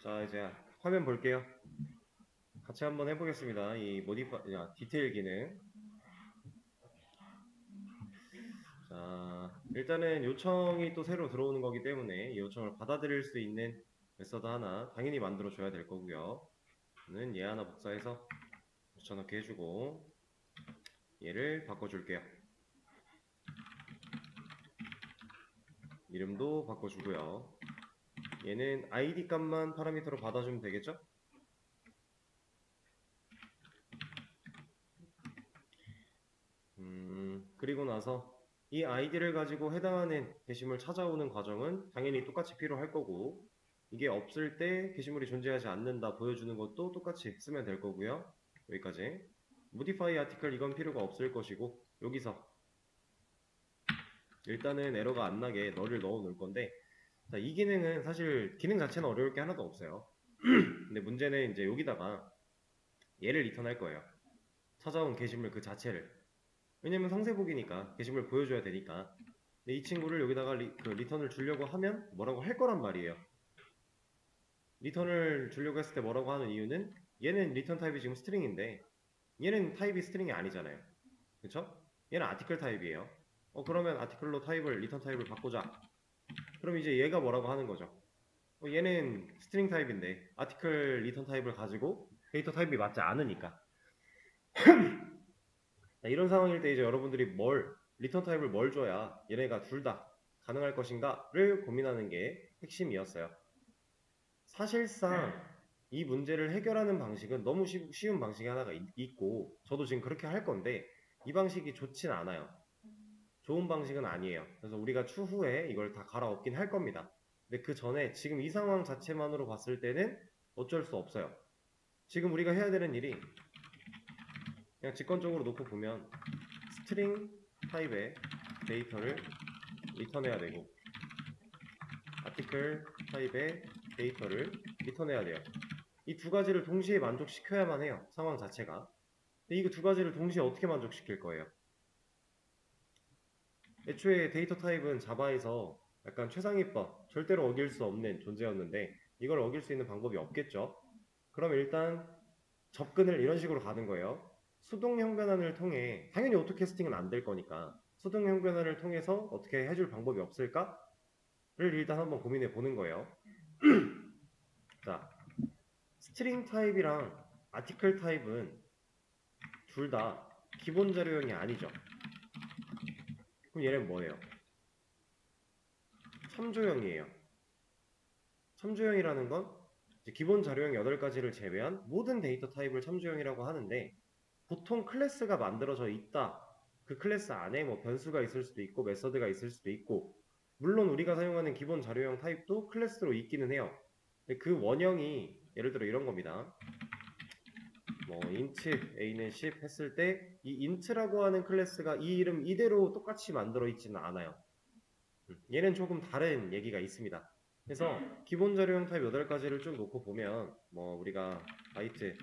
자, 이제 화면 볼게요. 같이 한번 해보겠습니다. 이 디테일 기능. 자, 일단은 요청이 또 새로 들어오는 거기 때문에 이 요청을 받아들일 수 있는 메서드 하나 당연히 만들어 줘야 될 거고요. 저는 얘 하나 복사해서 붙여넣기 해주고 얘를 바꿔줄게요. 이름도 바꿔주고요. 얘는 id 값만 파라미터로 받아주면 되겠죠? 그리고 나서 이 아이디를 가지고 해당하는 게시물 찾아오는 과정은 당연히 똑같이 필요할 거고, 이게 없을 때 게시물이 존재하지 않는다 보여주는 것도 똑같이 쓰면 될 거고요. 여기까지. modify article 이건 필요가 없을 것이고, 여기서 일단은 에러가 안 나게 너를 넣어 놓을 건데, 자, 이 기능은 사실 기능 자체는 어려울 게 하나도 없어요. 근데 문제는 이제 여기다가 얘를 리턴할 거예요. 찾아온 게시물 그 자체를. 왜냐면 상세보기니까 게시물 보여줘야 되니까. 근데 이 친구를 여기다가 리턴을 주려고 하면 뭐라고 할 거란 말이에요. 리턴을 주려고 했을 때 뭐라고 하는 이유는 얘는 리턴 타입이 지금 스트링인데 얘는 타입이 스트링이 아니잖아요. 그쵸? 얘는 아티클 타입이에요. 그러면 아티클로 타입을 리턴 타입을 바꾸자. 그럼 이제 얘가 뭐라고 하는 거죠. 얘는 스트링 타입인데 아티클 리턴 타입을 가지고 데이터 타입이 맞지 않으니까. 이런 상황일 때 이제 여러분들이 리턴 타입을 뭘 줘야 얘네가 둘 다 가능할 것인가를 고민하는 게 핵심이었어요. 사실상 이 문제를 해결하는 방식은 너무 쉬운 방식이 하나가 있고, 저도 지금 그렇게 할 건데 이 방식이 좋진 않아요. 좋은 방식은 아니에요. 그래서 우리가 추후에 이걸 다 갈아엎긴 할 겁니다. 근데 그 전에 지금 이 상황 자체만으로 봤을 때는 어쩔 수 없어요. 지금 우리가 해야 되는 일이 그냥 직관적으로 놓고 보면 스트링 타입의 데이터를 리턴해야 되고 아티클 타입의 데이터를 리턴해야 돼요. 이 두 가지를 동시에 만족시켜야만 해요. 상황 자체가. 근데 이거 두 가지를 동시에 어떻게 만족시킬 거예요? 애초에 데이터 타입은 자바에서 약간 최상위법, 절대로 어길 수 없는 존재였는데 이걸 어길 수 있는 방법이 없겠죠. 그럼 일단 접근을 이런 식으로 가는 거예요. 수동형 변환을 통해, 당연히 오토캐스팅은 안 될 거니까 수동형 변환을 통해서 어떻게 해줄 방법이 없을까를 일단 한번 고민해 보는 거예요. 자, 스트링 타입이랑 아티클 타입은 둘 다 기본 자료형이 아니죠. 그럼 얘는 뭐예요? 참조형이에요. 참조형이라는 건 기본 자료형 8가지를 제외한 모든 데이터 타입을 참조형이라고 하는데, 보통 클래스가 만들어져 있다. 그 클래스 안에 뭐 변수가 있을 수도 있고 메서드가 있을 수도 있고, 물론 우리가 사용하는 기본 자료형 타입도 클래스로 있기는 해요. 근데 그 원형이 예를 들어 이런 겁니다. 뭐 int a는 10 했을 때 이 int라고 하는 클래스가 이 이름 이대로 똑같이 만들어 있지는 않아요. 얘는 조금 다른 얘기가 있습니다. 그래서 기본 자료형 타입 8가지를 쭉 놓고 보면 뭐 우리가 바이트,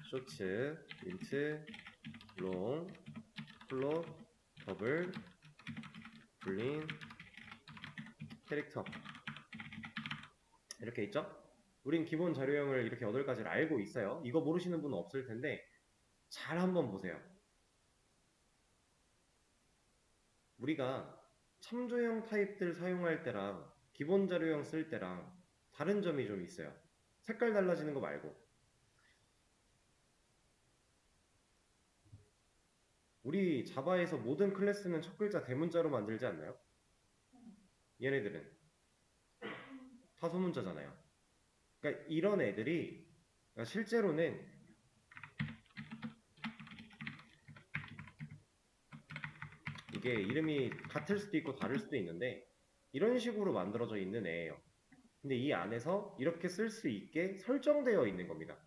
쇼츠, int, long, 플롯, 더블, 불린, 캐릭터 이렇게 있죠? 우린 기본 자료형을 이렇게 8가지를 알고 있어요. 이거 모르시는 분은 없을 텐데 잘 한번 보세요. 우리가 참조형 타입들 사용할 때랑 기본 자료형 쓸 때랑 다른 점이 좀 있어요. 색깔 달라지는 거 말고. 우리 자바에서 모든 클래스는 첫 글자 대문자로 만들지 않나요? 얘네들은 다 소문자잖아요. 그러니까 이런 애들이 실제로는 이게 이름이 같을 수도 있고 다를 수도 있는데 이런 식으로 만들어져 있는 애예요. 근데 이 안에서 이렇게 쓸 수 있게 설정되어 있는 겁니다.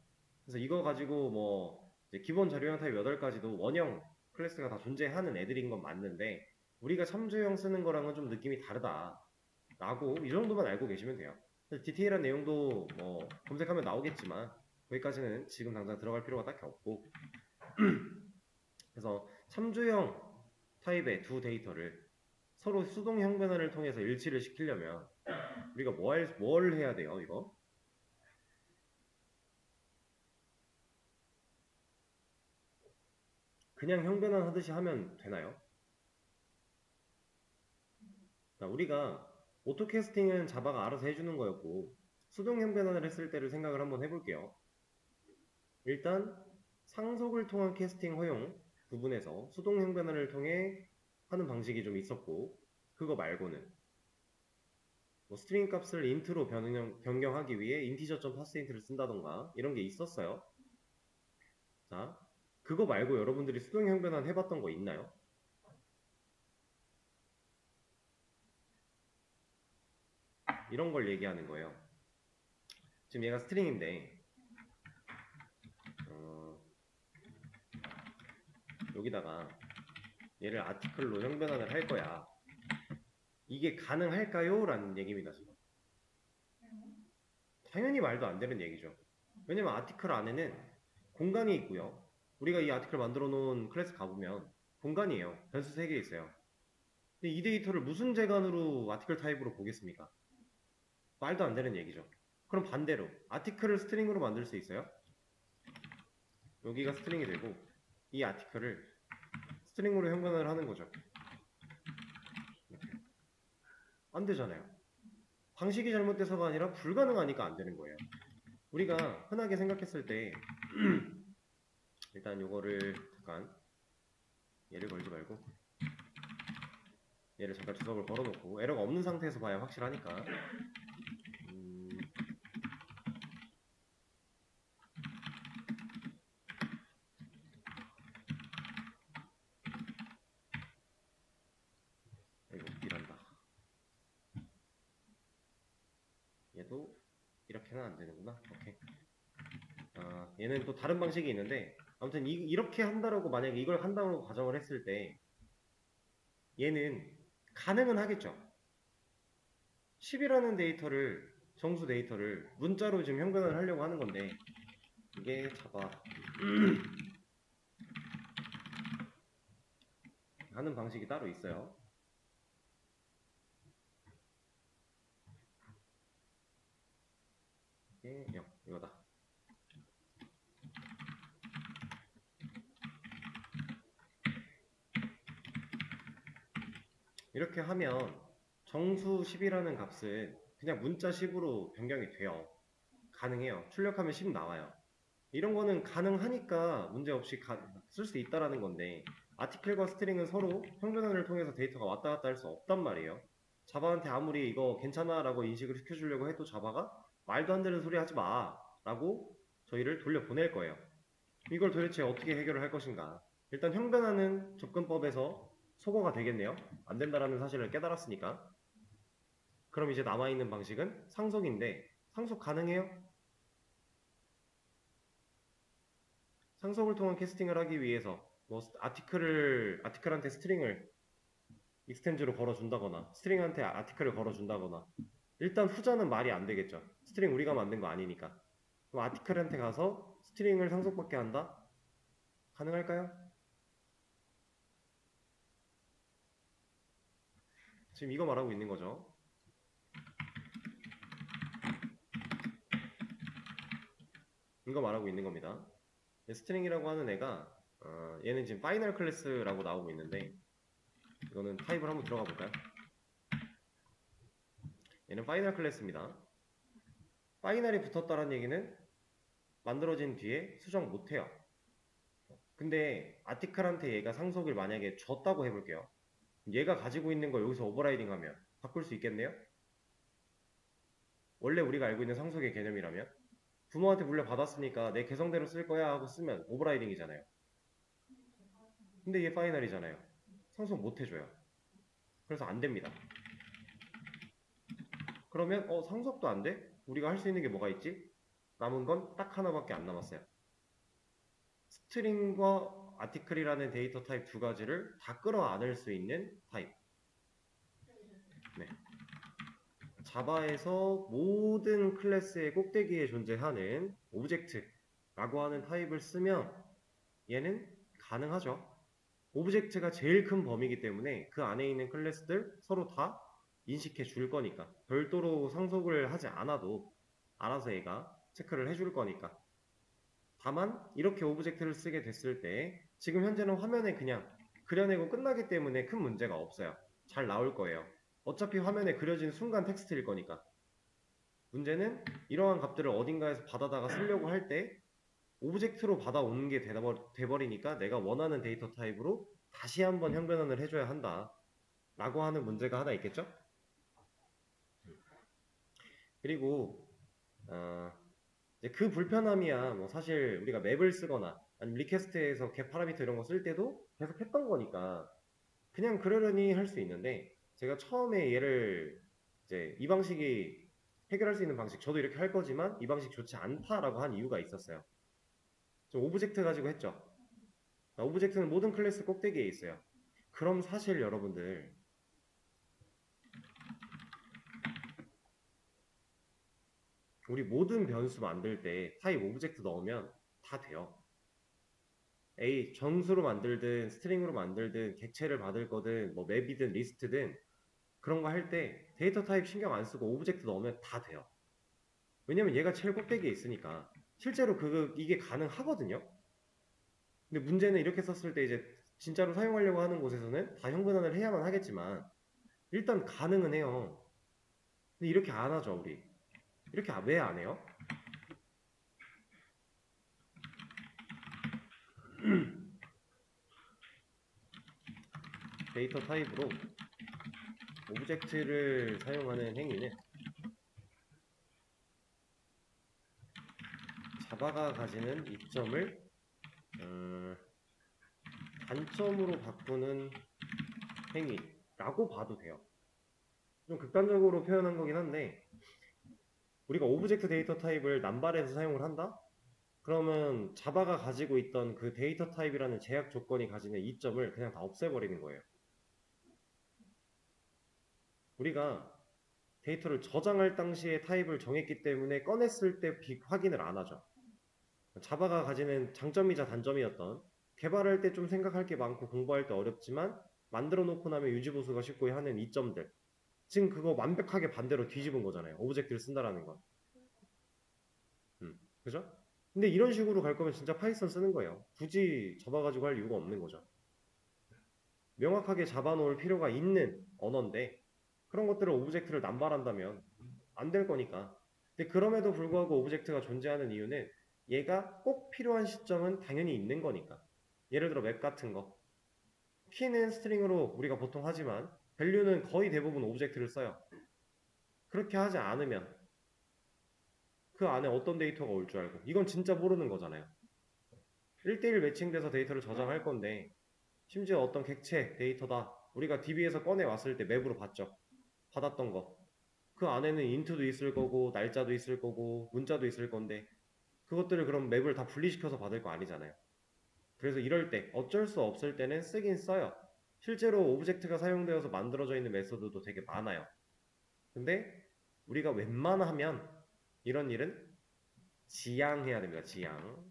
그래서 이거 가지고 뭐 이제 기본 자료형 타입 8가지도 원형 클래스가 다 존재하는 애들인 건 맞는데 우리가 참조형 쓰는 거랑은 좀 느낌이 다르다 라고 이 정도만 알고 계시면 돼요. 디테일한 내용도 뭐 검색하면 나오겠지만 거기까지는 지금 당장 들어갈 필요가 딱히 없고 그래서 참조형 타입의 두 데이터를 서로 수동형 변환을 통해서 일치를 시키려면 우리가 뭘 해야 돼요, 이거? 그냥 형변환 하듯이 하면 되나요? 자, 우리가 오토캐스팅은 자바가 알아서 해주는 거였고 수동 형변환을 했을 때를 생각을 한번 해볼게요. 일단 상속을 통한 캐스팅 허용 부분에서 수동 형변환을 통해 하는 방식이 좀 있었고, 그거 말고는 뭐 스트링 값을 인트로 변경하기 위해 integer.parseInt를 쓴다던가 이런 게 있었어요. 자, 그거 말고 여러분들이 수동 형변환 해봤던 거 있나요? 이런 걸 얘기하는 거예요. 지금 얘가 스트링인데 여기다가 얘를 아티클로 형변환을 할 거야. 이게 가능할까요? 라는 얘기입니다. 지금. 당연히 말도 안 되는 얘기죠. 왜냐면 아티클 안에는 공간이 있고요. 우리가 이 아티클 만들어 놓은 클래스 가보면 공간이에요. 변수 3개 있어요. 근데 이 데이터를 무슨 재간으로 아티클 타입으로 보겠습니까? 말도 안 되는 얘기죠. 그럼 반대로 아티클을 스트링으로 만들 수 있어요? 여기가 스트링이 되고 이 아티클을 스트링으로 형변을 하는 거죠. 안 되잖아요. 방식이 잘못돼서가 아니라 불가능하니까 안 되는 거예요. 우리가 흔하게 생각했을 때 일단 요거를 잠깐 얘를 걸지 말고 얘를 잠깐 주석을 걸어놓고 에러가 없는 상태에서 봐야 확실하니까 이거 이란다. 얘도 이렇게는 안 되는구나. 오케이. 얘는 또 다른 방식이 있는데 아무튼 이렇게 한다라고 만약에 이걸 한다고 가정을 했을 때 얘는 가능은 하겠죠. 10이라는 데이터를 정수 데이터를 문자로 지금 형변을 하려고 하는 건데 이게 자바 하는 방식이 따로 있어요. 이게 이거다. 이렇게 하면 정수 10이라는 값은 그냥 문자 10으로 변경이 돼요. 가능해요. 출력하면 10 나와요. 이런 거는 가능하니까 문제없이 쓸 수 있다라는 건데 아티클과 스트링은 서로 형변환을 통해서 데이터가 왔다 갔다 할 수 없단 말이에요. 자바한테 아무리 이거 괜찮아 라고 인식을 시켜주려고 해도 자바가 말도 안 되는 소리 하지 마 라고 저희를 돌려보낼 거예요. 이걸 도대체 어떻게 해결을 할 것인가. 일단 형변환은 접근법에서 소거가 되겠네요. 안 된다라는 사실을 깨달았으니까. 그럼 이제 남아있는 방식은 상속인데 상속 가능해요? 상속을 통한 캐스팅을 하기 위해서 뭐 아티클한테 스트링을 익스텐즈로 걸어준다거나 스트링한테 아티클을 걸어준다거나 일단 후자는 말이 안 되겠죠. 스트링 우리가 만든 거 아니니까. 그럼 아티클한테 가서 스트링을 상속받게 한다? 가능할까요? 지금 이거 말하고 있는 거죠. 이거 말하고 있는 겁니다. 스트링이라고 하는 애가 얘는 지금 파이널 클래스라고 나오고 있는데 이거는 타입을 한번 들어가 볼까요? 얘는 파이널 클래스입니다. 파이널이 붙었다는 얘기는 만들어진 뒤에 수정 못해요. 근데 아티클한테 얘가 상속을 만약에 줬다고 해볼게요. 얘가 가지고 있는 거 여기서 오버라이딩 하면 바꿀 수 있겠네요? 원래 우리가 알고 있는 상속의 개념이라면 부모한테 물려받았으니까 내 개성대로 쓸 거야 하고 쓰면 오버라이딩이잖아요. 근데 얘 파이널이잖아요. 상속 못 해줘요. 그래서 안 됩니다. 그러면 상속도 안 돼? 우리가 할 수 있는 게 뭐가 있지? 남은 건 딱 하나밖에 안 남았어요. 스트링과 아티클이라는 데이터 타입 두 가지를 다 끌어안을 수 있는 타입. 네. 자바에서 모든 클래스의 꼭대기에 존재하는 오브젝트라고 하는 타입을 쓰면 얘는 가능하죠. 오브젝트가 제일 큰 범위이기 때문에 그 안에 있는 클래스들 서로 다 인식해 줄 거니까 별도로 상속을 하지 않아도 알아서 얘가 체크를 해줄 거니까 다만 이렇게 오브젝트를 쓰게 됐을 때 지금 현재는 화면에 그냥 그려내고 끝나기 때문에 큰 문제가 없어요. 잘 나올 거예요. 어차피 화면에 그려진 순간 텍스트일 거니까. 문제는 이러한 값들을 어딘가에서 받아다가 쓰려고 할 때 오브젝트로 받아오는 게 돼버리니까 내가 원하는 데이터 타입으로 다시 한번 형변환을 해줘야 한다 라고 하는 문제가 하나 있겠죠? 그리고 이제 그 불편함이야 뭐 사실 우리가 맵을 쓰거나 아니면 리퀘스트에서 겟 파라미터 이런 거 쓸 때도 계속 했던 거니까 그냥 그러려니 할 수 있는데 제가 처음에 얘를 이제 이 방식이 해결할 수 있는 방식 저도 이렇게 할 거지만 이 방식 좋지 않다라고 한 이유가 있었어요. 저 오브젝트 가지고 했죠. 오브젝트는 모든 클래스 꼭대기에 있어요. 그럼 사실 여러분들 우리 모든 변수 만들 때 타입 오브젝트 넣으면 다 돼요. 정수로 만들든 스트링으로 만들든 객체를 받을 거든 뭐 맵이든 리스트든 그런 거 할 때 데이터 타입 신경 안 쓰고 오브젝트 넣으면 다 돼요. 왜냐면 얘가 제일 꼭대기에 있으니까 실제로 이게 가능하거든요. 근데 문제는 이렇게 썼을 때 이제 진짜로 사용하려고 하는 곳에서는 다 형분할을 해야만 하겠지만 일단 가능은 해요. 근데 이렇게 안 하죠 우리. 이렇게 왜 안 해요? 데이터 타입으로 오브젝트를 사용하는 행위는 자바가 가지는 이점을 단점으로 바꾸는 행위라고 봐도 돼요. 좀 극단적으로 표현한 거긴 한데 우리가 오브젝트 데이터 타입을 남발해서 사용을 한다? 그러면 자바가 가지고 있던 그 데이터 타입이라는 제약 조건이 가지는 이점을 그냥 다 없애버리는 거예요. 우리가 데이터를 저장할 당시에 타입을 정했기 때문에 꺼냈을 때 확인을 안 하죠. 자바가 가지는 장점이자 단점이었던 개발할 때 좀 생각할 게 많고 공부할 때 어렵지만 만들어 놓고 나면 유지보수가 쉽고 하는 이점들 지금 그거 완벽하게 반대로 뒤집은 거잖아요. 오브젝트를 쓴다라는 건. 그죠? 근데 이런 식으로 갈 거면 진짜 파이썬 쓰는 거예요. 굳이 잡아가지고 할 이유가 없는 거죠. 명확하게 잡아놓을 필요가 있는 언어인데 그런 것들을 오브젝트를 남발한다면 안 될 거니까. 근데 그럼에도 불구하고 오브젝트가 존재하는 이유는 얘가 꼭 필요한 시점은 당연히 있는 거니까. 예를 들어 맵 같은 거. 키는 스트링으로 우리가 보통 하지만 밸류는 거의 대부분 오브젝트를 써요. 그렇게 하지 않으면 그 안에 어떤 데이터가 올 줄 알고 이건 진짜 모르는 거잖아요. 1대1 매칭돼서 데이터를 저장할 건데 심지어 어떤 객체 데이터다 우리가 DB에서 꺼내 왔을 때 맵으로 봤죠. 받았던 거. 그 안에는 인트도 있을 거고 날짜도 있을 거고 문자도 있을 건데 그것들을 그럼 맵을 다 분리시켜서 받을 거 아니잖아요. 그래서 이럴 때 어쩔 수 없을 때는 쓰긴 써요. 실제로 오브젝트가 사용되어서 만들어져 있는 메소드도 되게 많아요. 근데 우리가 웬만하면 이런 일은 지양해야 됩니다. 지양.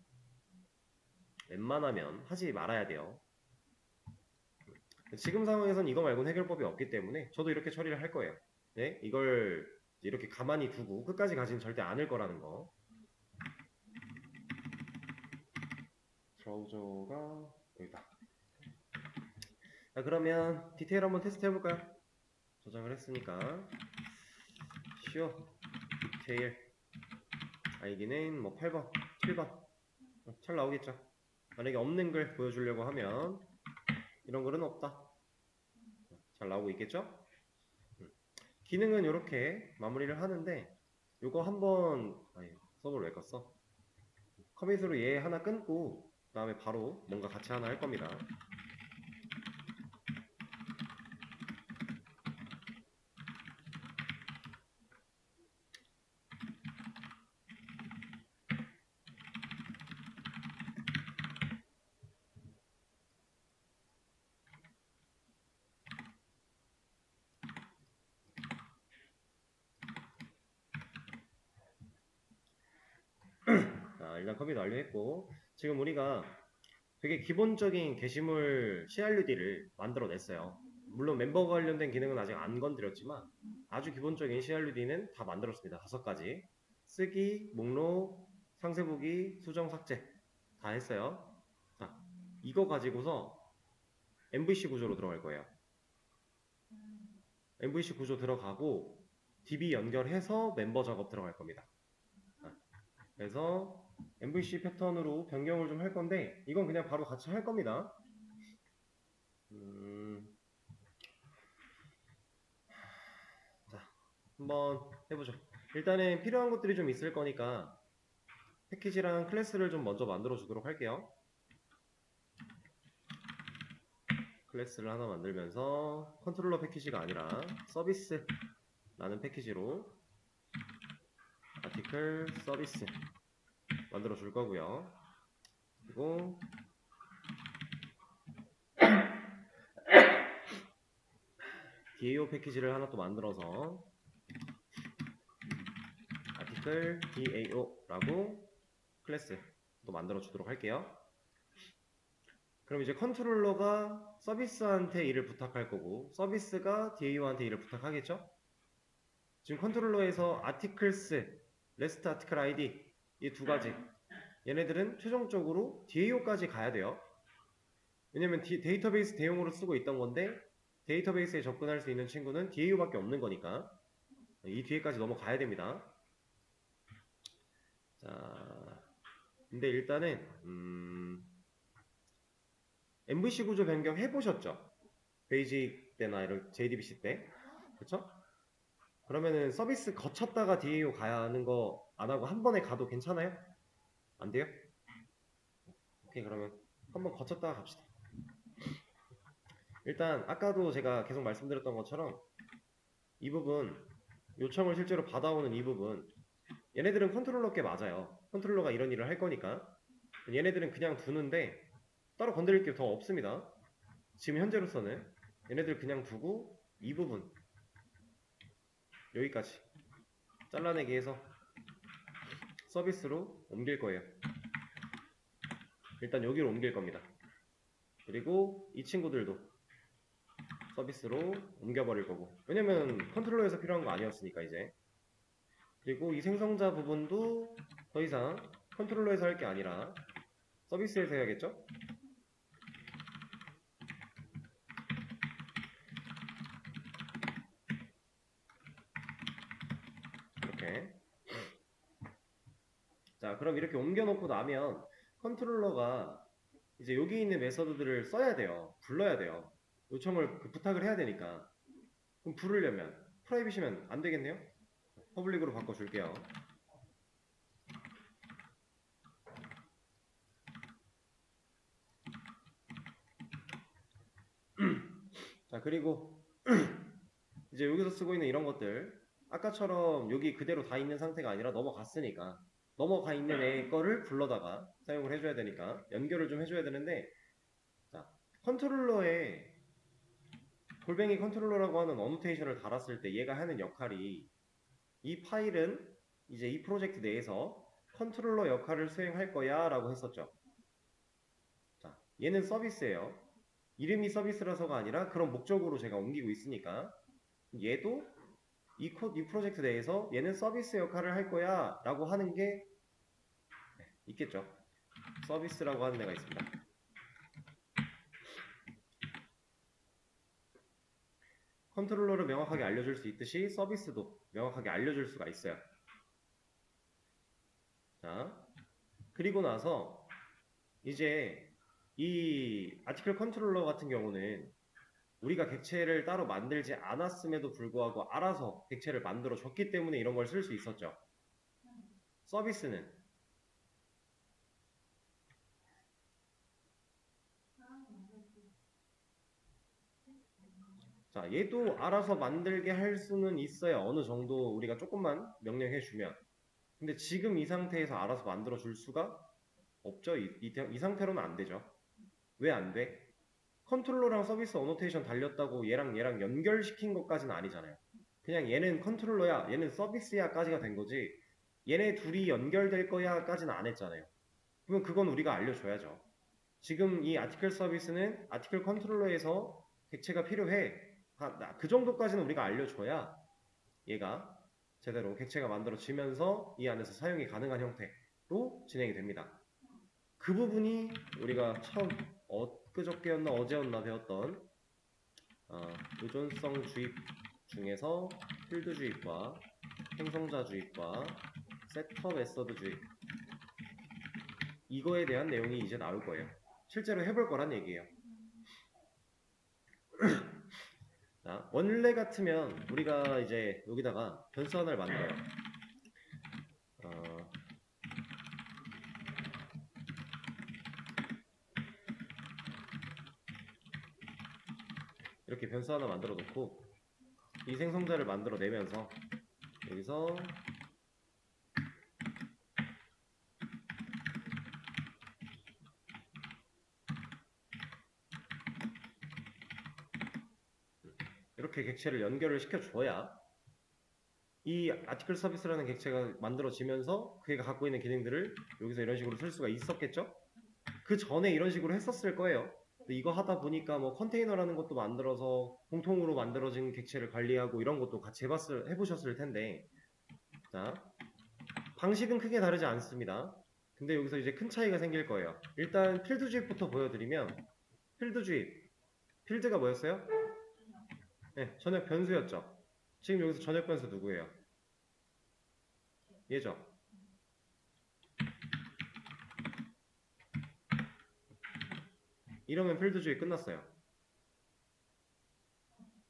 웬만하면 하지 말아야 돼요. 지금 상황에선 이거 말고는 해결법이 없기 때문에 저도 이렇게 처리를 할 거예요. 네? 이걸 이렇게 가만히 두고 끝까지 가지는 절대 않을 거라는 거. 브라우저가 여기다. 자, 그러면 디테일 한번 테스트 해볼까요? 저장을 했으니까 쉬어 디테일 아이디는 뭐 8번, 7번 잘 나오겠죠. 만약에 없는 글 보여주려고 하면 이런 글은 없다. 잘 나오고 있겠죠? 기능은 이렇게 마무리를 하는데 이거 한번 서버를 왜 껐어? 커밋으로 얘 하나 끊고 그 다음에 바로 뭔가 같이 하나 할 겁니다. 자, 일단 커밋 완료했고 지금 우리가 되게 기본적인 게시물 CRUD를 만들어냈어요. 물론 멤버 관련된 기능은 아직 안 건드렸지만 아주 기본적인 CRUD는 다 만들었습니다. 5가지. 쓰기, 목록, 상세 보기, 수정, 삭제. 다 했어요. 자, 이거 가지고서 MVC 구조로 들어갈 거예요. MVC 구조 들어가고 DB 연결해서 멤버 작업 들어갈 겁니다. 그래서 MVC 패턴으로 변경을 좀 할 건데 이건 그냥 바로 같이 할 겁니다. 자, 한번 해보죠. 일단은 필요한 것들이 좀 있을 거니까 패키지랑 클래스를 좀 먼저 만들어 주도록 할게요. 클래스를 하나 만들면서 컨트롤러 패키지가 아니라 서비스라는 패키지로 아티클 서비스 만들어 줄 거고요. 그리고 DAO 패키지를 하나 또 만들어서 아티클 DAO라고 클래스 또 만들어 주도록 할게요. 그럼 이제 컨트롤러가 서비스한테 일을 부탁할 거고 서비스가 DAO한테 일을 부탁하겠죠? 지금 컨트롤러에서 아티클스, REST 아티클 ID 이 두 가지 얘네들은 최종적으로 DAO까지 가야 돼요. 왜냐면 데이터베이스 대용으로 쓰고 있던 건데 데이터베이스에 접근할 수 있는 친구는 DAO밖에 없는 거니까 이 뒤에까지 넘어가야 됩니다. 자, 근데 일단은 MVC 구조 변경 해보셨죠? 베이직 때나 이런 JDBC 때 그쵸? 그러면은 서비스 거쳤다가 DAO 가야 하는 거 안 하고 한 번에 가도 괜찮아요? 안 돼요? 오케이, 그러면 한번 거쳤다가 갑시다. 일단 아까도 제가 계속 말씀드렸던 것처럼 이 부분 요청을 실제로 받아오는 이 부분 얘네들은 컨트롤러 게 맞아요. 컨트롤러가 이런 일을 할 거니까 얘네들은 그냥 두는데 따로 건드릴 게 더 없습니다. 지금 현재로서는 얘네들 그냥 두고 이 부분 여기까지 잘라내기 해서 서비스로 옮길 거예요. 일단 여기로 옮길 겁니다. 그리고 이 친구들도 서비스로 옮겨버릴 거고 왜냐면 컨트롤러에서 필요한 거 아니었으니까 이제 그리고 이 생성자 부분도 더 이상 컨트롤러에서 할 게 아니라 서비스에서 해야겠죠? 이렇게 자, 그럼 이렇게 옮겨놓고 나면 컨트롤러가 이제 여기 있는 메서드들을 써야 돼요. 불러야 돼요. 요청을 부탁을 해야 되니까. 그럼 부르려면 프라이빗이면 안 되겠네요? 퍼블릭으로 바꿔줄게요. 자, 그리고 이제 여기서 쓰고 있는 이런 것들 아까처럼 여기 그대로 다 있는 상태가 아니라 넘어갔으니까 넘어가 있는 애 거를 불러다가 사용을 해줘야 되니까 연결을 좀 해줘야 되는데 자, 컨트롤러에 골뱅이 컨트롤러라고 하는 어노테이션을 달았을 때 얘가 하는 역할이 이 파일은 이제 이 프로젝트 내에서 컨트롤러 역할을 수행할 거야 라고 했었죠. 자, 얘는 서비스예요. 이름이 서비스라서가 아니라 그런 목적으로 제가 옮기고 있으니까 얘도 이 프로젝트 내에서 얘는 서비스 역할을 할 거야 라고 하는 게 있겠죠. 서비스라고 하는 데가 있습니다. 컨트롤러를 명확하게 알려줄 수 있듯이 서비스도 명확하게 알려줄 수가 있어요. 자, 그리고 나서 이제 이 아티클 컨트롤러 같은 경우는 우리가 객체를 따로 만들지 않았음에도 불구하고 알아서 객체를 만들어 줬기 때문에 이런 걸 쓸 수 있었죠. 서비스는 자, 얘도 알아서 만들게 할 수는 있어요. 어느 정도 우리가 조금만 명령해 주면. 근데 지금 이 상태에서 알아서 만들어 줄 수가 없죠. 이 상태로는 안 되죠. 왜 안 돼? 컨트롤러랑 서비스 어노테이션 달렸다고 얘랑 연결시킨 것까지는 아니잖아요. 그냥 얘는 컨트롤러야, 얘는 서비스야 까지가 된 거지 얘네 둘이 연결될 거야 까지는 안 했잖아요. 그러면 그건 우리가 알려줘야죠. 지금 이 아티클 서비스는 아티클 컨트롤러에서 객체가 필요해. 그 정도까지는 우리가 알려줘야 얘가 제대로 객체가 만들어지면서 이 안에서 사용이 가능한 형태로 진행이 됩니다. 그 부분이 우리가 처음 엊그저께였나 어제였나 배웠던 의존성 주입 중에서 필드 주입과 행성자 주입과 세터 메서드 주입, 이거에 대한 내용이 이제 나올 거예요. 실제로 해볼 거란 얘기예요. 자, 원래 같으면 우리가 이제 여기다가 변수 하나를 만들어요. 이렇게 변수 하나 만들어 놓고 이 생성자를 만들어 내면서 여기서 이렇게 객체를 연결을 시켜줘야 이 아티클 서비스라는 객체가 만들어지면서 그게 갖고 있는 기능들을 여기서 이런 식으로 쓸 수가 있었겠죠? 그 전에 이런 식으로 했었을 거예요. 이거 하다 보니까 뭐 컨테이너라는 것도 만들어서 공통으로 만들어진 객체를 관리하고 이런 것도 같이 해보셨을 텐데, 자, 방식은 크게 다르지 않습니다. 근데 여기서 이제 큰 차이가 생길 거예요. 일단 필드 주입부터 보여드리면, 필드 주입, 필드가 뭐였어요? 네, 전역 변수였죠. 지금 여기서 전역 변수 누구예요? 얘죠. 이러면 필드 주입 끝났어요.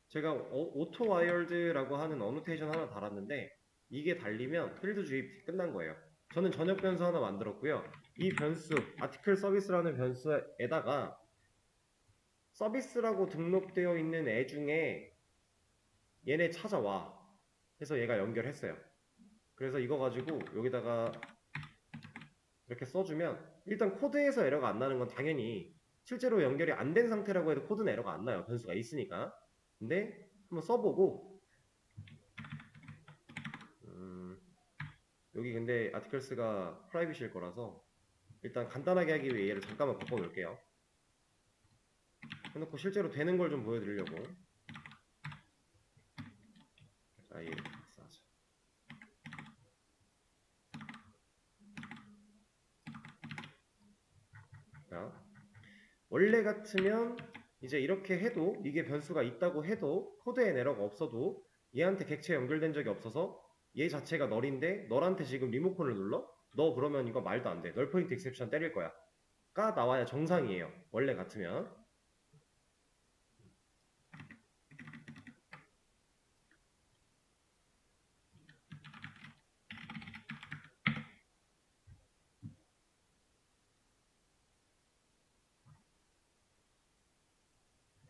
제가 오토 와이어드라고 하는 어노테이션 하나 달았는데 이게 달리면 필드 주입 끝난 거예요. 저는 전역 변수 하나 만들었고요. 이 변수, 아티클 서비스라는 변수에다가 서비스라고 등록되어 있는 애 중에 얘네 찾아와 해서 얘가 연결했어요. 그래서 이거 가지고 여기다가 이렇게 써주면 일단 코드에서 에러가 안 나는 건 당연히 실제로 연결이 안 된 상태라고 해도 코드는 에러가 안 나요. 변수가 있으니까. 근데 한번 써보고 여기 근데 아티클스가 프라이빗일 거라서 일단 간단하게 하기 위해 얘를 잠깐만 바꿔놓을게요. 해놓고 실제로 되는 걸 좀 보여드리려고. 자, 얘 박스하자. 자, 원래 같으면 이제 이렇게 해도 이게 변수가 있다고 해도 코드에 에러가 없어도 얘한테 객체 연결된 적이 없어서 얘 자체가 널인데 널한테 지금 리모컨을 눌러? 너 그러면 이거 말도 안 돼. 널 포인트 익셉션 때릴 거야. 가 나와야 정상이에요. 원래 같으면.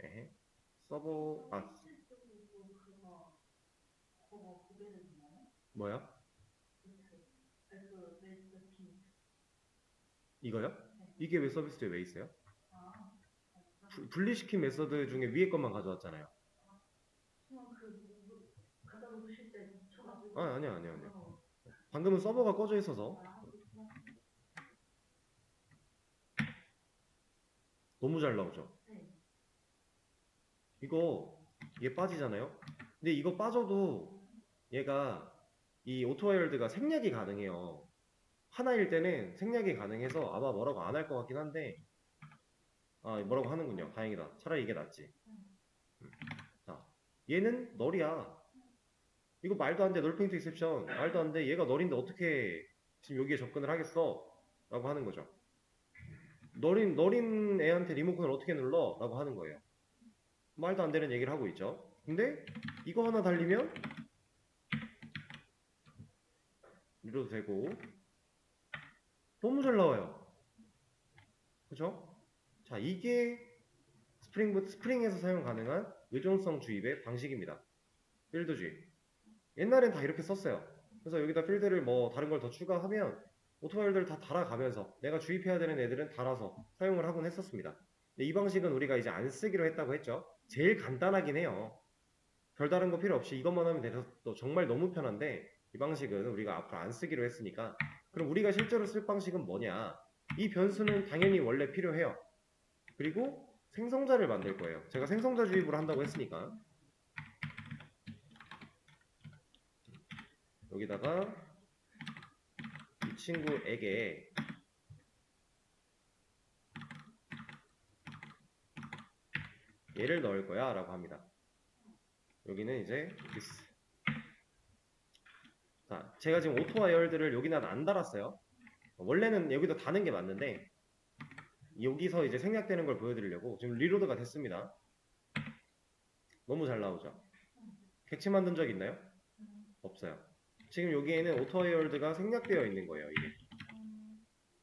네. 서버 뭐야? 이거요? 이게 왜 서비스에 왜 있어요? 분리시킨 메서드 중에 위에 것만 가져왔잖아요. 아니야. 방금은 서버가 꺼져 있어서 너무 잘 나오죠. 이거 얘 빠지잖아요. 근데 이거 빠져도 얘가 이 오토와일드가 생략이 가능해요. 하나일 때는 생략이 가능해서 아마 뭐라고 안 할 것 같긴 한데 뭐라고 하는군요. 다행이다. 차라리 이게 낫지. 자, 얘는 널이야. 이거 말도 안 돼. 널 포인트 익셉션 말도 안 돼. 얘가 널인데 어떻게 지금 여기에 접근을 하겠어? 라고 하는 거죠. 너린 애한테 리모컨을 어떻게 눌러? 라고 하는 거예요. 말도 안 되는 얘기를 하고 있죠. 근데 이거 하나 달리면 이래도 되고 너무 잘 나와요. 그죠? 자, 이게 스프링에서 사용 가능한 의존성 주입의 방식입니다. 필드 주입. 옛날엔 다 이렇게 썼어요. 그래서 여기다 필드를 뭐 다른 걸 더 추가하면 오토파일들을 다 달아가면서 내가 주입해야 되는 애들은 달아서 사용을 하곤 했었습니다. 근데 이 방식은 우리가 이제 안 쓰기로 했다고 했죠. 제일 간단하긴 해요. 별다른 거 필요 없이 이것만 하면 돼서 또 정말 너무 편한데 이 방식은 우리가 앞으로 안 쓰기로 했으니까 그럼 우리가 실제로 쓸 방식은 뭐냐? 이 변수는 당연히 원래 필요해요. 그리고 생성자를 만들 거예요. 제가 생성자 주입을 한다고 했으니까 여기다가 이 친구에게 얘를 넣을 거야 라고 합니다. 여기는 이제 this. 자, 제가 지금 오토와이어드를 여기다 안 달았어요. 원래는 여기다 다는 게 맞는데 여기서 이제 생략되는 걸 보여드리려고 지금 리로드가 됐습니다. 너무 잘 나오죠? 객체 만든 적 있나요? 없어요. 지금 여기에는 오토와이어드가 생략되어 있는 거예요. 이게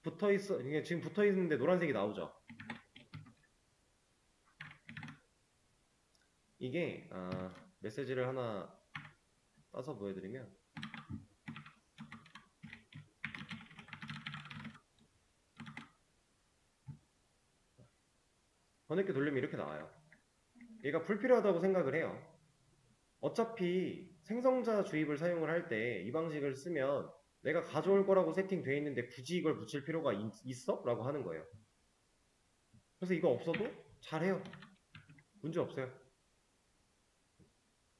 붙어있어. 이게 지금 붙어있는데 노란색이 나오죠? 이게 메시지를 하나 따서 보여드리면 번역기 돌리면 이렇게 나와요. 얘가 불필요하다고 생각을 해요. 어차피 생성자 주입을 사용을 할 때 이 방식을 쓰면 내가 가져올 거라고 세팅되어 있는데 굳이 이걸 붙일 필요가 있어? 라고 하는 거예요. 그래서 이거 없어도 잘해요. 문제 없어요.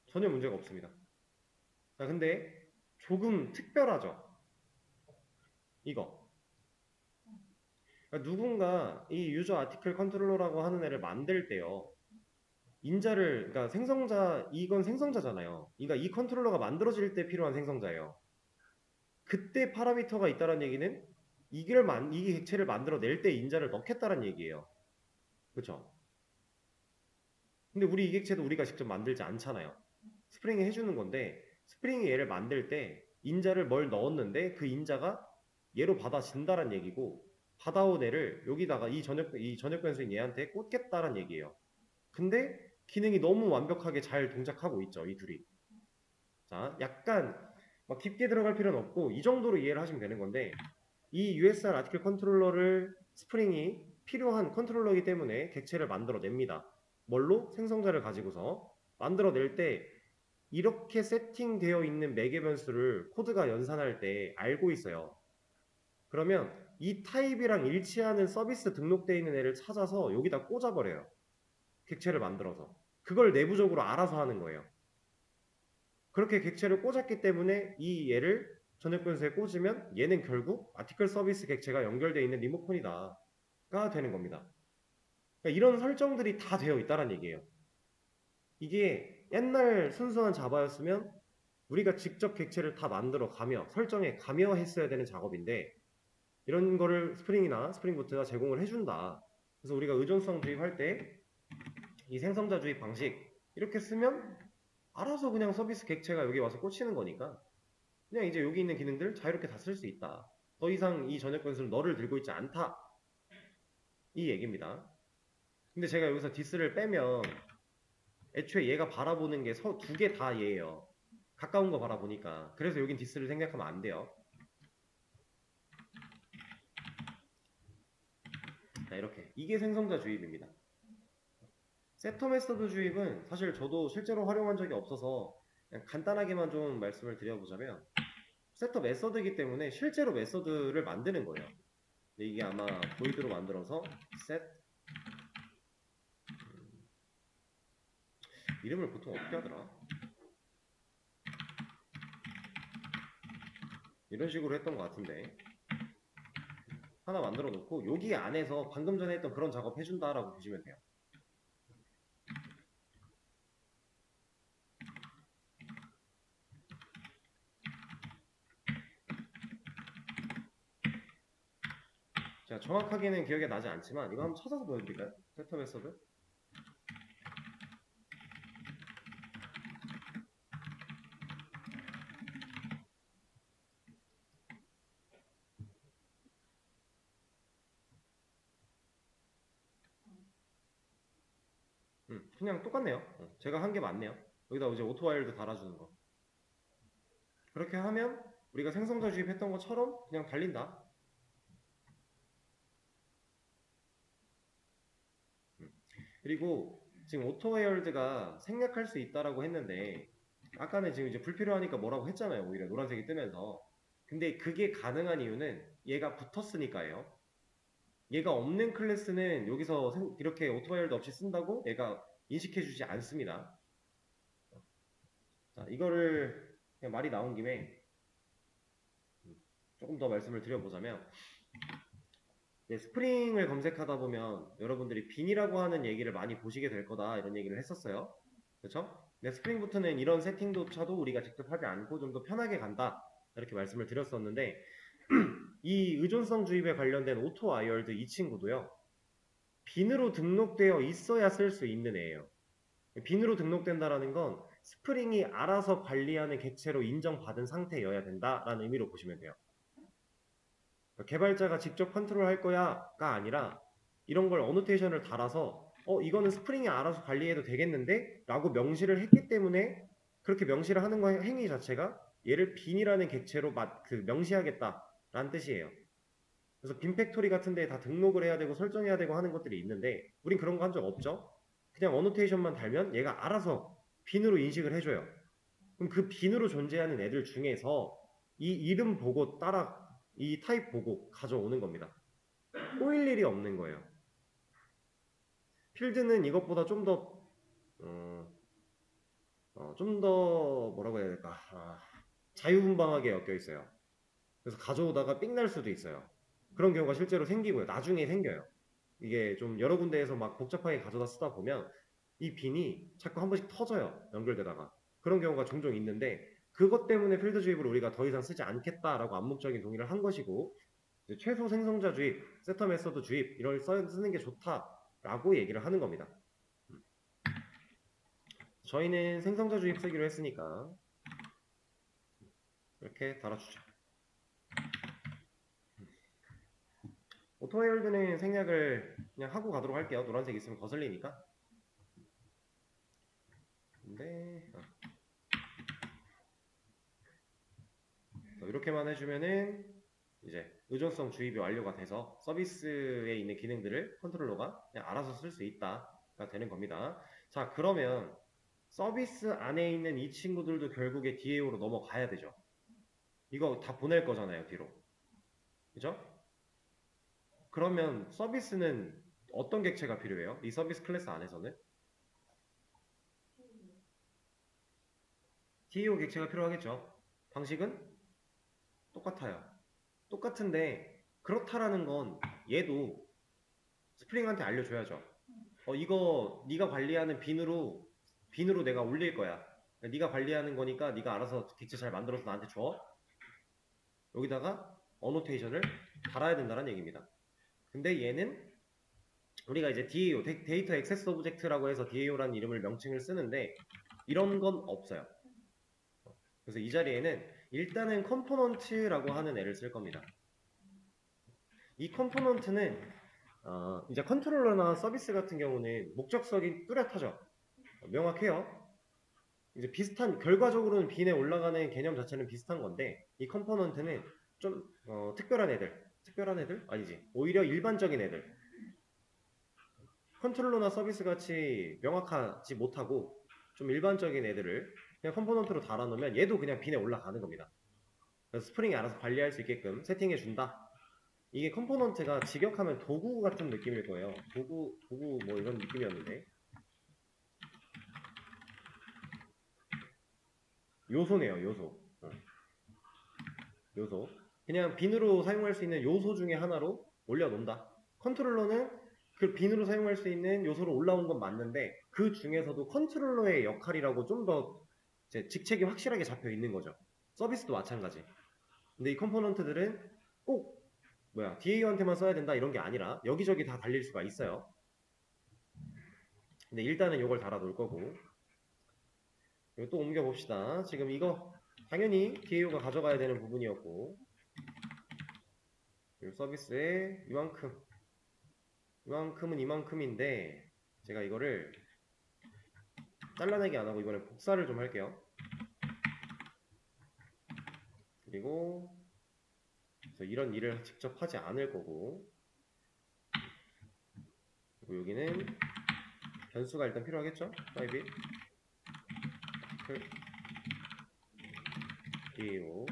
전혀 문제가 없습니다. 자, 근데 조금 특별하죠? 이거. 그러니까 누군가 이 유저 아티클 컨트롤러라고 하는 애를 만들 때요. 인자를, 그러니까 생성자, 이건 생성자잖아요. 그러니까 이 컨트롤러가 만들어질 때 필요한 생성자예요. 그때 파라미터가 있다는 얘기는 이 객체를 만들어낼 때 인자를 넣겠다는 얘기예요. 그쵸? 근데 우리 이 객체도 우리가 직접 만들지 않잖아요. 스프링이 해주는 건데 스프링이 얘를 만들 때 인자를 뭘 넣었는데 그 인자가 얘로 받아진다는 얘기고 받아온 애를 여기다가 이 전역 변수인 얘한테 꽂겠다는 얘기예요. 근데 기능이 너무 완벽하게 잘 동작하고 있죠, 이 둘이. 자, 약간 막 깊게 들어갈 필요는 없고 이 정도로 이해를 하시면 되는 건데 이 USR 아티클 컨트롤러를 스프링이 필요한 컨트롤러이기 때문에 객체를 만들어냅니다. 뭘로? 생성자를 가지고서 만들어낼 때 이렇게 세팅되어 있는 매개 변수를 코드가 연산할 때 알고 있어요. 그러면 이 타입이랑 일치하는 서비스 등록되어 있는 애를 찾아서 여기다 꽂아버려요. 객체를 만들어서. 그걸 내부적으로 알아서 하는 거예요. 그렇게 객체를 꽂았기 때문에 이 얘를 전역 변수에 꽂으면 얘는 결국 아티클 서비스 객체가 연결되어 있는 리모컨이다가 되는 겁니다. 그러니까 이런 설정들이 다 되어 있다는 얘기예요. 이게 옛날 순수한 자바였으면 우리가 직접 객체를 다 만들어 가며 설정에 가며 했어야 되는 작업인데 이런 거를 스프링이나 스프링부트가 제공을 해준다. 그래서 우리가 의존성 주입할 때 이 생성자 주입 방식 이렇게 쓰면 알아서 그냥 서비스 객체가 여기 와서 꽂히는 거니까 그냥 이제 여기 있는 기능들 자유롭게 다 쓸 수 있다. 더 이상 이 전역 변수는 너를 들고 있지 않다. 이 얘기입니다. 근데 제가 여기서 디스를 빼면 애초에 얘가 바라보는 게 두 개 다 얘예요. 가까운 거 바라보니까. 그래서 여긴 디스를 생략하면 안 돼요. 자, 이렇게. 이게 생성자 주입입니다. 세터 메서드 주입은 사실 저도 실제로 활용한 적이 없어서 그냥 간단하게만 좀 말씀을 드려보자면 세터 메서드이기 때문에 실제로 메서드를 만드는 거예요. 근데 이게 아마 보이드로 만들어서 set 이름을 보통 어떻게 하더라? 이런 식으로 했던 것 같은데 하나 만들어 놓고 여기 안에서 방금 전에 했던 그런 작업 해준다라고 보시면 돼요. 제가 정확하게는 기억이 나지 않지만 이거 한번 찾아서 보여드릴까요? 세터 메서드 그냥 똑같네요. 제가 한 게 맞네요. 여기다 이제 오토와일드 달아주는 거. 그렇게 하면 우리가 생성자 주입했던 것처럼 그냥 달린다. 그리고 지금 오토웨어드가 생략할 수 있다라고 했는데 아까는 지금 이제 불필요하니까 뭐라고 했잖아요. 오히려 노란색이 뜨면서. 근데 그게 가능한 이유는 얘가 붙었으니까요. 얘가 없는 클래스는 여기서 이렇게 오토웨어드 없이 쓴다고 얘가 인식해주지 않습니다. 자, 이거를 그냥 말이 나온 김에 조금 더 말씀을 드려보자면 이제 스프링을 검색하다 보면 여러분들이 빈이라고 하는 얘기를 많이 보시게 될 거다 이런 얘기를 했었어요. 그렇죠? 근데 스프링부터는 이런 세팅조차도 우리가 직접 하지 않고 좀 더 편하게 간다 이렇게 말씀을 드렸었는데 이 의존성 주입에 관련된 오토 아이얼드 이 친구도요. 빈으로 등록되어 있어야 쓸 수 있는 애예요. 빈으로 등록된다라는 건 스프링이 알아서 관리하는 객체로 인정받은 상태여야 된다라는 의미로 보시면 돼요. 개발자가 직접 컨트롤할 거야가 아니라 이런 걸 어노테이션을 달아서 이거는 스프링이 알아서 관리해도 되겠는데? 라고 명시를 했기 때문에 그렇게 명시를 하는 거 행위 자체가 얘를 빈이라는 객체로 명시하겠다라는 뜻이에요. 그래서 빈 팩토리 같은 데에 다 등록을 해야 되고 설정해야 되고 하는 것들이 있는데 우린 그런 거 한 적 없죠? 그냥 어노테이션만 달면 얘가 알아서 빈으로 인식을 해줘요. 그럼 그 빈으로 존재하는 애들 중에서 이 이름 보고 따라 이 타입 보고 가져오는 겁니다. 꼬일 일이 없는 거예요. 필드는 이것보다 좀 더 뭐라고 해야 될까? 자유분방하게 엮여 있어요. 그래서 가져오다가 삥 날 수도 있어요. 그런 경우가 실제로 생기고요. 나중에 생겨요. 이게 좀 여러 군데에서 막 복잡하게 가져다 쓰다 보면 이 빈이 자꾸 한 번씩 터져요. 연결되다가. 그런 경우가 종종 있는데 그것 때문에 필드 주입을 우리가 더 이상 쓰지 않겠다라고 암묵적인 동의를 한 것이고 최소 생성자 주입, 세터 메서드 주입 이걸 쓰는 게 좋다라고 얘기를 하는 겁니다. 저희는 생성자 주입 쓰기로 했으니까 이렇게 달아주죠. 오토웨일드는 생략을 그냥 하고 가도록 할게요. 노란색 있으면 거슬리니까. 근데 이렇게만 해주면은 이제 의존성 주입이 완료가 돼서 서비스에 있는 기능들을 컨트롤러가 그냥 알아서 쓸 수 있다가 되는 겁니다. 자, 그러면 서비스 안에 있는 이 친구들도 결국에 DAO로 넘어가야 되죠. 이거 다 보낼 거잖아요, 뒤로. 그죠? 그러면 서비스는 어떤 객체가 필요해요? 이 서비스 클래스 안에서는? DAO 객체가 필요하겠죠. 방식은 똑같아요. 똑같은데 그렇다라는 건 얘도 스프링한테 알려줘야죠. 이거 네가 관리하는 빈으로 내가 올릴 거야. 네가 관리하는 거니까 네가 알아서 객체 잘 만들어서 나한테 줘. 여기다가 어노테이션을 달아야 된다는 얘기입니다. 근데 얘는 우리가 이제 DAO, 데이터 액세스 오브젝트라고 해서 DAO라는 이름을 명칭을 쓰는데 이런 건 없어요. 그래서 이 자리에는 일단은 컴포넌트라고 하는 애를 쓸 겁니다. 이 컴포넌트는 이제 컨트롤러나 서비스 같은 경우는 목적성이 뚜렷하죠. 명확해요. 이제 비슷한 결과적으로는 빈에 올라가는 개념 자체는 비슷한 건데 이 컴포넌트는 좀 특별한 애들 아니지 오히려 일반적인 애들 컨트롤러나 서비스 같이 명확하지 못하고 좀 일반적인 애들을 그냥 컴포넌트로 달아놓으면 얘도 그냥 빈에 올라가는 겁니다. 그래서 스프링이 알아서 관리할 수 있게끔 세팅해 준다. 이게 컴포넌트가 직역하면 도구 같은 느낌일 거예요. 도구 뭐 이런 느낌이었는데 요소네요. 요소. 그냥 빈으로 사용할 수 있는 요소 중에 하나로 올려놓는다. 컨트롤러는 그 빈으로 사용할 수 있는 요소로 올라온 건 맞는데 그 중에서도 컨트롤러의 역할이라고 좀 더 직책이 확실하게 잡혀 있는 거죠. 서비스도 마찬가지. 근데 이 컴포넌트들은 꼭 DAO한테만 써야 된다 이런 게 아니라 여기저기 다 달릴 수가 있어요. 근데 일단은 이걸 달아 놓을 거고 그리고 또 옮겨 봅시다. 지금 이거 당연히 DAO가 가져가야 되는 부분이었고 서비스에 이만큼은 이만큼인데 제가 이거를 잘라내기 안 하고 이번에 복사를 좀 할게요. 그리고 이런 일을 직접 하지 않을 거고 그리고 여기는 변수가 일단 필요하겠죠? private DAO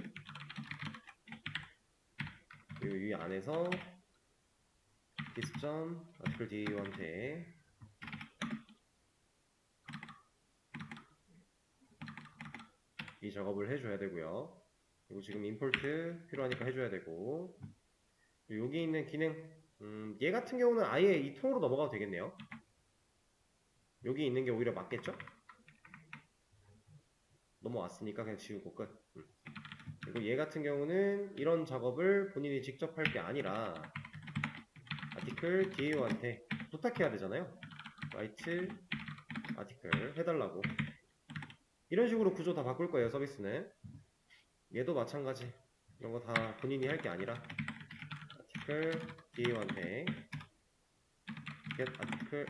그리고 이 안에서 디스전 article DAO한테 이 작업을 해줘야 되고요. 그리고 지금 임포트 필요하니까 해줘야 되고 여기 있는 기능 얘 같은 경우는 아예 이 통으로 넘어가도 되겠네요. 여기 있는 게 오히려 맞겠죠? 넘어왔으니까 그냥 지우고 끝. 그리고 얘 같은 경우는 이런 작업을 본인이 직접 할 게 아니라 아티클 DAO한테 부탁해야 되잖아요. write 아티클 해달라고. 이런 식으로 구조 다 바꿀 거예요, 서비스는. 얘도 마찬가지. 이런 거 다 본인이 할 게 아니라 아티클 DAO한테 get 아티클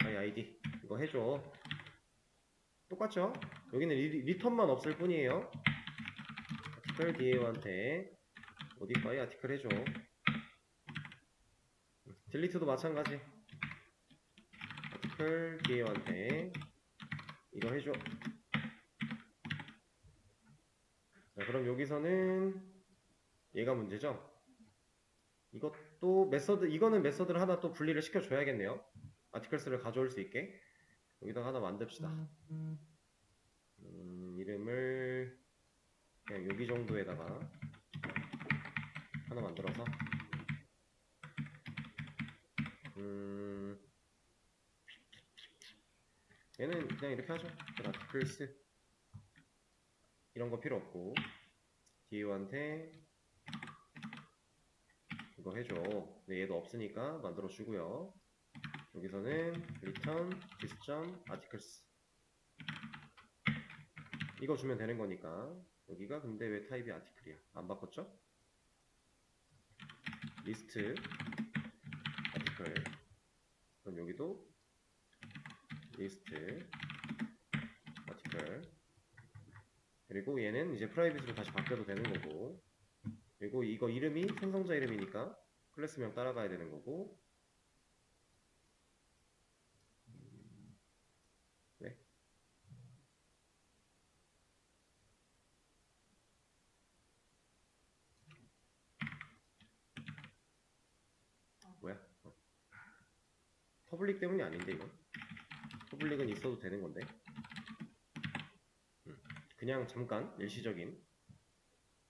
my ID 이거 해줘. 똑같죠? 여기는 리턴만 없을 뿐이에요. 아티클 DAO한테 modify 아티클 해줘. 딜리트도 마찬가지. 아티클 DAO한테 이거 해줘. 자, 그럼 여기서는 얘가 문제죠? 이것도 메서드, 이거는 메서드를 하나 또 분리를 시켜줘야겠네요. 아티클스를 가져올 수 있게. 여기다가 하나 만듭시다. 이름을 그냥 여기 정도에다가 하나 만들어서 얘는 그냥 이렇게 하죠. 아티클스 이런 거 필요 없고 DAO한테 이거 해줘. 근데 얘도 없으니까 만들어 주고요. 여기서는 return system articles 이거 주면 되는 거니까. 여기가 근데 왜 타입이 아티클이야? 안 바꿨죠? 리스트 아티클. 그럼 여기도 리스트 아티클. 그리고 얘는 이제 프라이빗으로 다시 바뀌어도 되는 거고. 그리고 이거 이름이 생성자 이름이니까 클래스명 따라가야 되는 거고. 네. 뭐야? 퍼블릭 때문이 아닌데 이건. 퍼블릭은 있어도 되는 건데. 그냥 잠깐 일시적인.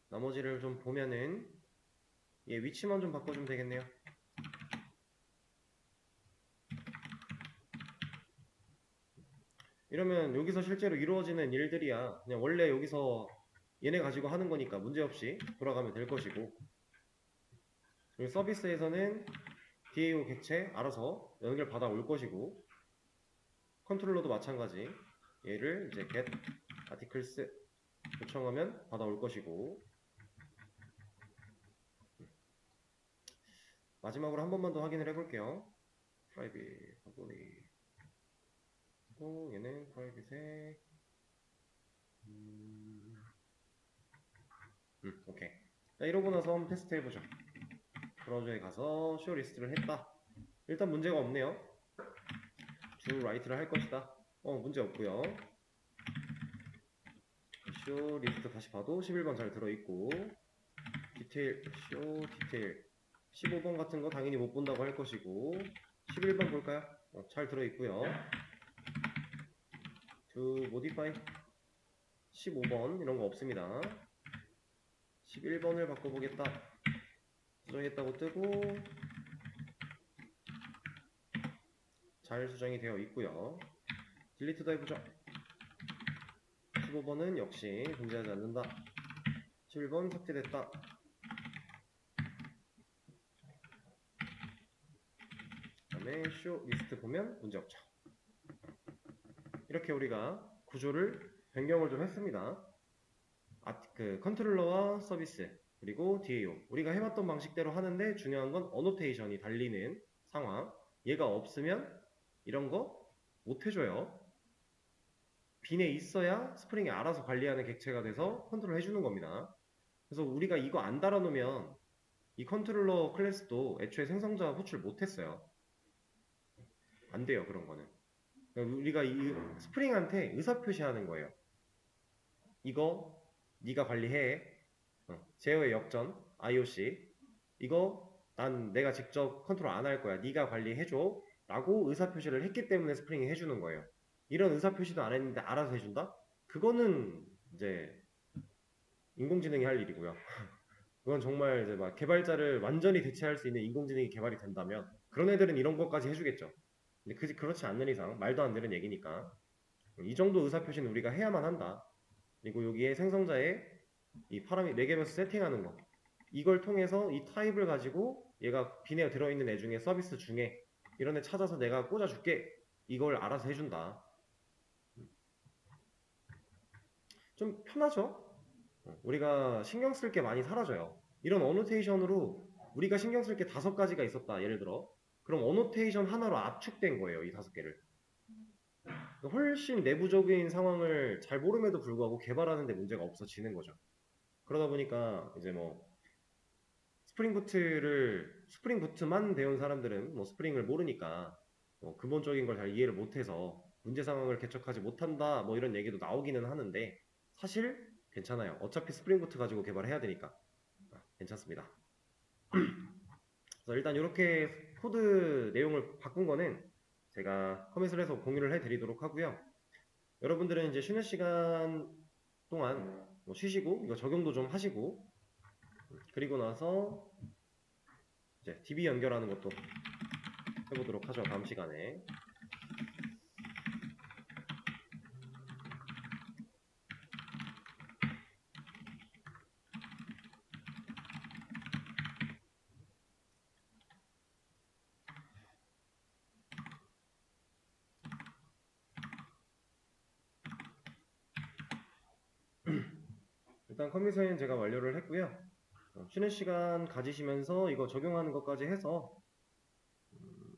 나머지를 좀 보면은 얘 위치만 좀 바꿔주면 되겠네요. 이러면 여기서 실제로 이루어지는 일들이야. 그냥 원래 여기서 얘네 가지고 하는 거니까 문제없이 돌아가면 될 것이고. 그리고 서비스에서는 DAO 객체 알아서 연결 받아 올 것이고, 컨트롤러도 마찬가지. 얘를 이제 get articles 요청하면 받아 올 것이고. 마지막으로 한 번만 더 확인을 해볼게요. private, public. 얘는 프라이빗에 오케이. 자, 이러고 나서 한번 테스트 해보죠. 브라우저에 가서 show 리스트를 했다. 일단 문제가 없네요. do write를 할 것이다. 문제 없고요. show 리스트 다시 봐도 11번 잘 들어있고, 디테일 show 디테일 15번 같은 거 당연히 못 본다고 할 것이고, 11번 볼까요? 잘 들어있고요. to modify 15번 이런 거 없습니다. 11번을 바꿔보겠다. 수정했다고 뜨고 잘 수정이 되어 있고요. 딜리트도 해보죠. 15번은 역시 존재하지 않는다. 11번 삭제됐다. 그 다음에 show 리스트 보면 문제없죠. 이렇게 우리가 구조를 변경을 좀 했습니다. 그 컨트롤러와 서비스 그리고 DAO 우리가 해왔던 방식대로 하는데 중요한 건 어노테이션이 달리는 상황. 얘가 없으면 이런 거 못 해줘요. 빈에 있어야 스프링이 알아서 관리하는 객체가 돼서 컨트롤 해주는 겁니다. 그래서 우리가 이거 안 달아놓으면 이 컨트롤러 클래스도 애초에 생성자 호출 못했어요. 안 돼요, 그런 거는. 그러니까 우리가 이 스프링한테 의사표시하는 거예요. 이거 네가 관리해. 제어의 역전 IOC 이거 난 내가 직접 컨트롤 안 할 거야. 네가 관리해줘 라고 의사표시를 했기 때문에 스프링이 해주는 거예요. 이런 의사표시도 안 했는데 알아서 해준다? 그거는 이제 인공지능이 할 일이고요. 그건 정말 이제 막 개발자를 완전히 대체할 수 있는 인공지능이 개발이 된다면 그런 애들은 이런 것까지 해주겠죠. 근데 그렇지 않는 이상 말도 안 되는 얘기니까 이 정도 의사표시는 우리가 해야만 한다. 그리고 여기에 생성자의 이 파라미 4개변수 세팅하는 거 이걸 통해서 이 타입을 가지고 얘가 빈에 들어있는 애 중에 서비스 중에 이런 애 찾아서 내가 꽂아줄게 이걸 알아서 해준다. 좀 편하죠? 우리가 신경 쓸 게 많이 사라져요. 이런 어노테이션으로 우리가 신경 쓸 게 5가지가 있었다. 예를 들어. 그럼 어노테이션 하나로 압축된 거예요. 이 5개를. 훨씬 내부적인 상황을 잘 모름에도 불구하고 개발하는 데 문제가 없어지는 거죠. 그러다 보니까 이제 뭐 스프링 부트만 배운 사람들은 뭐 스프링을 모르니까 뭐 근본적인 걸 잘 이해를 못해서 문제 상황을 개척하지 못한다 뭐 이런 얘기도 나오기는 하는데 사실 괜찮아요. 어차피 스프링 부트 가지고 개발해야 되니까 괜찮습니다. 그래서 일단 이렇게 코드 내용을 바꾼 거는 제가 커밋을 해서 공유를 해드리도록 하고요. 여러분들은 이제 쉬는 시간 동안 뭐 쉬시고 이거 적용도 좀 하시고 그리고 나서 이제 DB 연결하는 것도 해보도록 하죠. 다음 시간에. 일단 커밋은 제가 완료를 했고요. 쉬는 시간 가지시면서 이거 적용하는 것까지 해서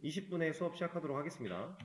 20분에 수업 시작하도록 하겠습니다.